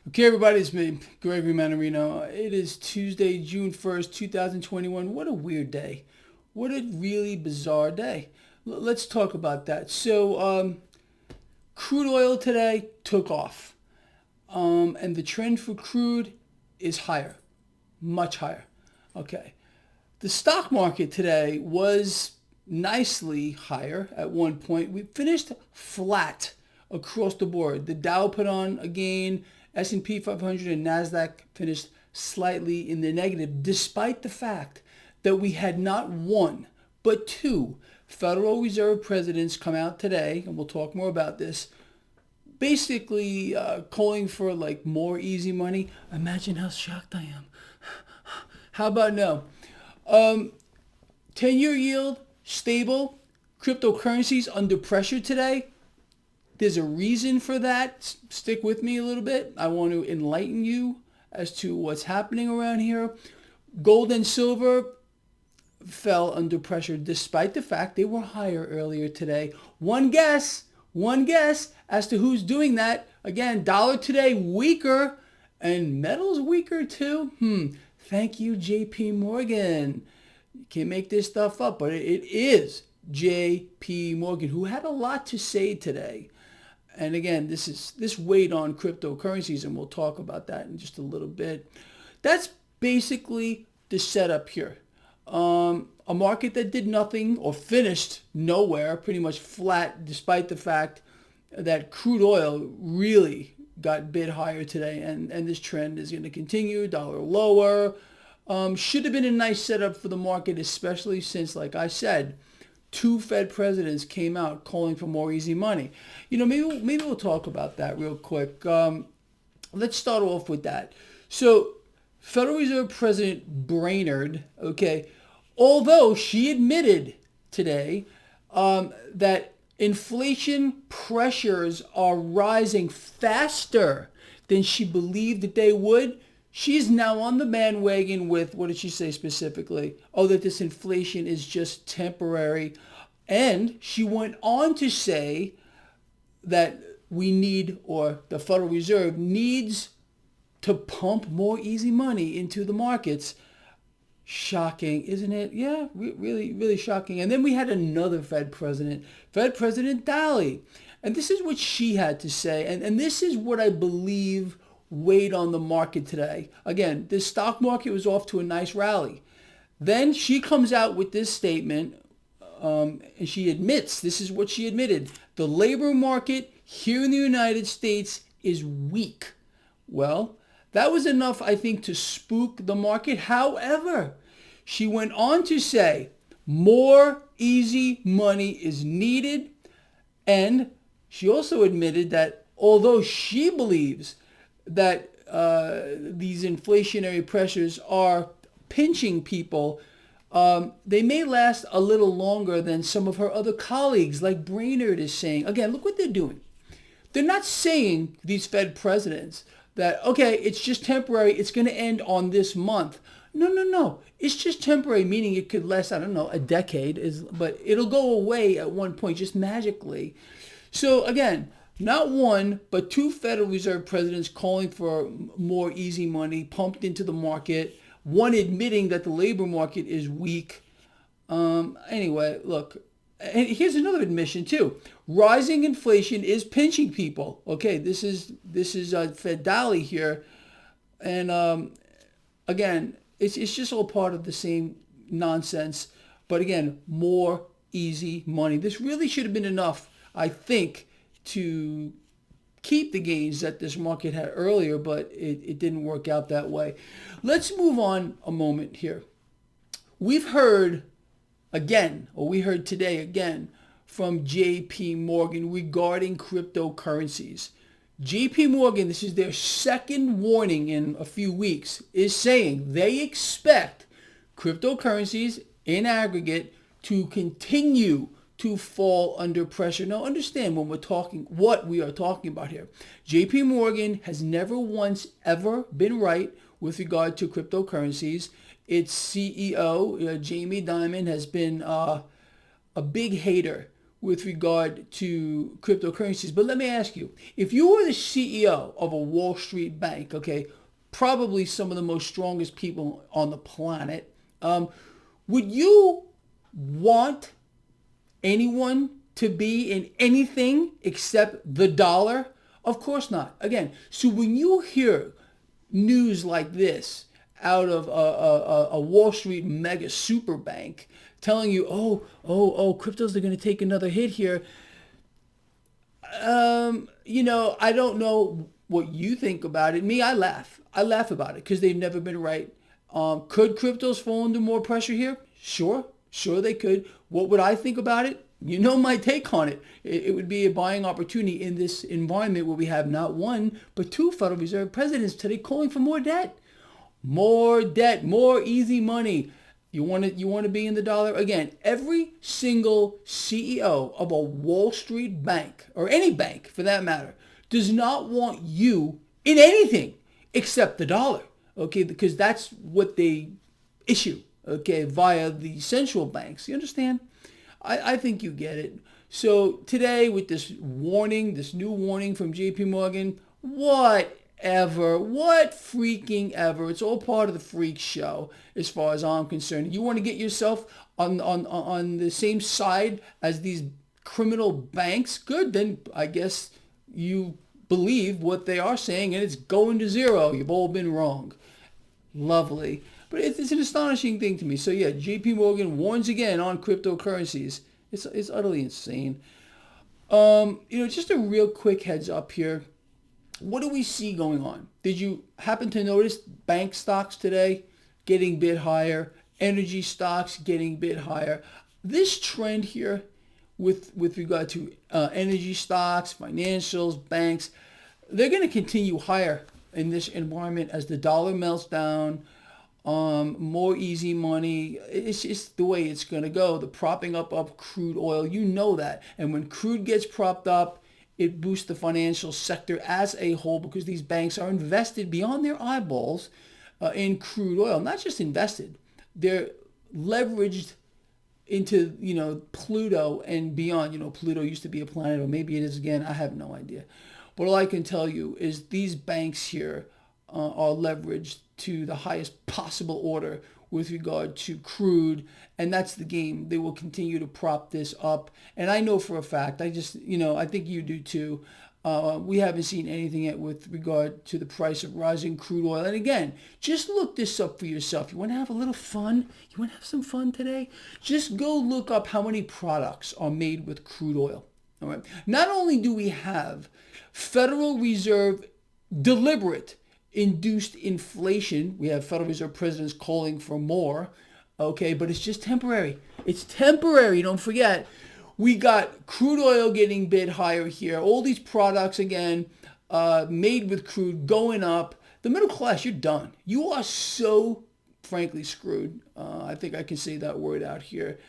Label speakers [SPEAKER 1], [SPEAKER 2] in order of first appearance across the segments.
[SPEAKER 1] Okay, everybody, it's me, Gregory Mannarino. It is Tuesday, June 1st, 2021. What a weird day. What a really bizarre day. Let's talk about that. So, crude oil today took off. And the trend for crude is higher, much higher. Okay. The stock market today was nicely higher at one point. We finished flat across the board. The Dow put on a gain, S&P 500 and NASDAQ finished slightly in the negative, despite the fact that we had not one, but two Federal Reserve presidents come out today, and we'll talk more about this, basically calling for like more easy money. Imagine how shocked I am. How about no? 10-year yield, stable. Cryptocurrencies under pressure today. There's a reason for that. Stick with me a little bit. I want to enlighten you as to what's happening around here. Gold and silver fell under pressure despite the fact they were higher earlier today. One guess as to who's doing that. Again, dollar today weaker and metals weaker too. Thank you, JP Morgan. You can't make this stuff up, but it is JP Morgan who had a lot to say today. And again, this weighed on cryptocurrencies, and we'll talk about that in just a little bit. That's basically the setup here. A market that did nothing or finished nowhere, pretty much flat, despite the fact that crude oil really got bid higher today, and this trend is going to continue. Dollar lower. Should have been a nice setup for the market, especially since, like I said, two Fed presidents came out calling for more easy money. Maybe we'll talk about that real quick. Let's start off with that. So, Federal Reserve President Brainerd, although she admitted today that inflation pressures are rising faster than she believed that they would, she's now on the bandwagon with, what did she say specifically? Oh, that this inflation is just temporary. And she went on to say that we need, or the Federal Reserve needs to pump more easy money into the markets. Shocking, isn't it? Yeah, really, really shocking. And then we had another Fed President Daly. And this is what she had to say. And this is what I believe weighed on the market today. Again, this stock market was off to a nice rally. Then she comes out with this statement, and she admits, this is what she admitted, the labor market here in the United States is weak. Well, that was enough, I think, to spook the market. However, she went on to say more easy money is needed. And she also admitted that although she believes that these inflationary pressures are pinching people, they may last a little longer than some of her other colleagues, like Brainerd is saying. Again, look what they're doing. They're not saying, these Fed presidents, that, it's just temporary, it's going to end on this month. No. It's just temporary, meaning it could last, a decade, but it'll go away at one point, just magically. So again, not one, but two Federal Reserve presidents calling for more easy money pumped into the market. One admitting that the labor market is weak. Anyway, look, and here's another admission too. Rising inflation is pinching people. This is Fed Daly here, and again, it's just all part of the same nonsense. But again, more easy money. This really should have been enough, I think, to keep the gains that this market had earlier, but it didn't work out that way. Let's move on a moment here. We heard today again from JP Morgan regarding cryptocurrencies. JP Morgan, this is their second warning in a few weeks, is saying they expect cryptocurrencies in aggregate to continue to fall under pressure. Now understand what we are talking about here. JP Morgan has never once ever been right with regard to cryptocurrencies. Its CEO, Jamie Dimon, has been a big hater with regard to cryptocurrencies. But let me ask you, if you were the CEO of a Wall Street bank, okay, probably some of the most strongest people on the planet, would you want anyone to be in anything except the dollar? Of course not. Again, so when you hear news like this out of a Wall Street mega super bank telling you, cryptos are going to take another hit here, I don't know what you think about it. Me, I laugh. I laugh about it because they've never been right. Could cryptos fall under more pressure here? Sure they could. What would I think about it? You know my take on it. It would be a buying opportunity in this environment where we have not one, but two Federal Reserve presidents today calling for more debt. More debt, more easy money. You want to be in the dollar? Again, every single CEO of a Wall Street bank, or any bank for that matter, does not want you in anything except the dollar. Okay, because that's what they issue, okay, via the central banks. You understand? I think you get it. So today with this warning, this new warning from JP Morgan, whatever, what freaking ever. It's all part of the freak show as far as I'm concerned. You want to get yourself on the same side as these criminal banks? Good, then I guess you believe what they are saying and it's going to zero. You've all been wrong. Lovely. But it's an astonishing thing to me. So yeah, JP Morgan warns again on cryptocurrencies. It's utterly insane. Just a real quick heads up here. What do we see going on? Did you happen to notice bank stocks today getting bid higher, energy stocks getting bid higher? This trend here with regard to energy stocks, financials, banks, they're going to continue higher in this environment as the dollar melts down. More easy money. It's just the way it's going to go. The propping up of crude oil, you know that. And when crude gets propped up, it boosts the financial sector as a whole because these banks are invested beyond their eyeballs in crude oil. Not just invested, they're leveraged into, Pluto and beyond. Pluto used to be a planet, or maybe it is again. I have no idea. But all I can tell you is these banks here are leveraged to the highest possible order with regard to crude, and that's the game. They will continue to prop this up, and I know for a fact, I think you do too, we haven't seen anything yet with regard to the price of rising crude oil. And again, just look this up for yourself. You want to have a little fun? You want to have some fun today? Just go look up how many products are made with crude oil. All right. Not only do we have Federal Reserve deliberate induced inflation. We have Federal Reserve presidents calling for more, okay, but it's just temporary. It's temporary, don't forget. We got crude oil getting bid higher here. All these products, again, made with crude going up. The middle class, you're done. You are so, frankly, screwed. I think I can say that word out here.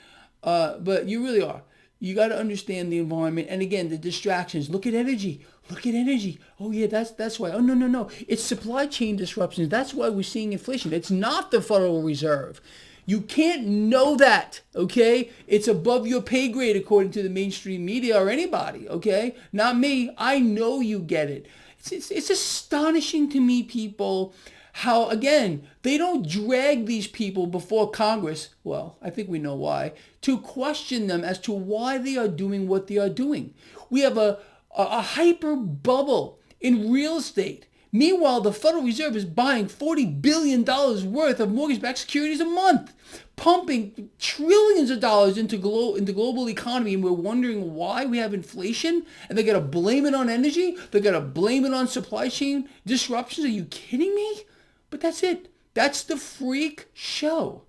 [SPEAKER 1] But you really are. You got to understand the environment. And again, the distractions. Look at energy. Look at energy. Oh, yeah, that's why. Oh, no. It's supply chain disruptions. That's why we're seeing inflation. It's not the Federal Reserve. You can't know that, okay? It's above your pay grade according to the mainstream media or anybody, okay? Not me. I know you get it. It's astonishing to me, people, how, again, they don't drag these people before Congress, well, I think we know why, to question them as to why they are doing what they are doing. We have a hyper bubble in real estate. Meanwhile, the Federal Reserve is buying $40 billion worth of mortgage-backed securities a month, pumping trillions of dollars into the global economy, and we're wondering why we have inflation, and they're going to blame it on energy? They're going to blame it on supply chain disruptions? Are you kidding me? But that's it. That's the freak show.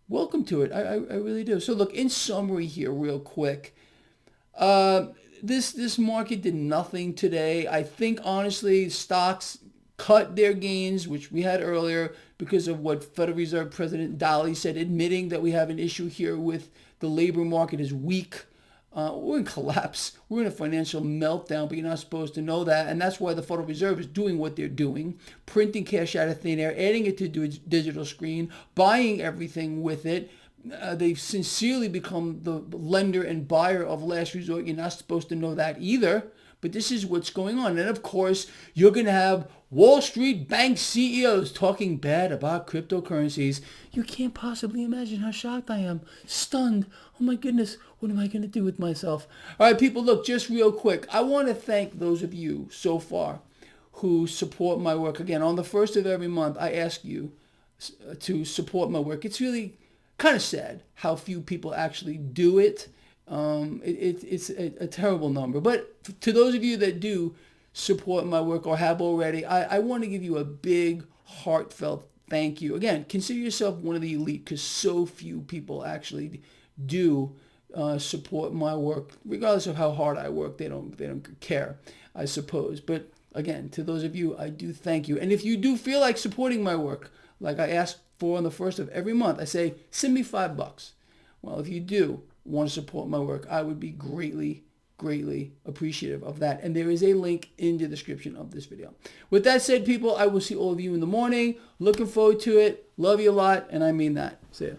[SPEAKER 1] Welcome to it. I really do. So look, in summary here real quick, this market did nothing today. I think, honestly, stocks cut their gains, which we had earlier, because of what Federal Reserve President Daly said, admitting that we have an issue here with the labor market is weak. We're in collapse. We're in a financial meltdown, but you're not supposed to know that. And that's why the Federal Reserve is doing what they're doing, printing cash out of thin air, adding it to a digital screen, buying everything with it, they've sincerely become the lender and buyer of last resort. You're not supposed to know that either. But this is what's going on. And of course, you're going to have Wall Street bank CEOs talking bad about cryptocurrencies. You can't possibly imagine how shocked I am. Stunned. Oh my goodness, what am I going to do with myself? All right, people, look, just real quick. I want to thank those of you so far who support my work. Again, on the first of every month, I ask you to support my work. It's really kind of sad how few people actually do it. It's a terrible number. But to those of you that do support my work or have already, I want to give you a big, heartfelt thank you. Again, consider yourself one of the elite because so few people actually do support my work. Regardless of how hard I work, they don't care, I suppose. But again, to those of you, I do thank you. And if you do feel like supporting my work, like I ask for on the first of every month, I say, send me $5. Well, if you do want to support my work, I would be greatly appreciative of that. And there is a link in the description of this video. With that said, people, I will see all of you in the morning. Looking forward to it. Love you a lot, and I mean that. See ya.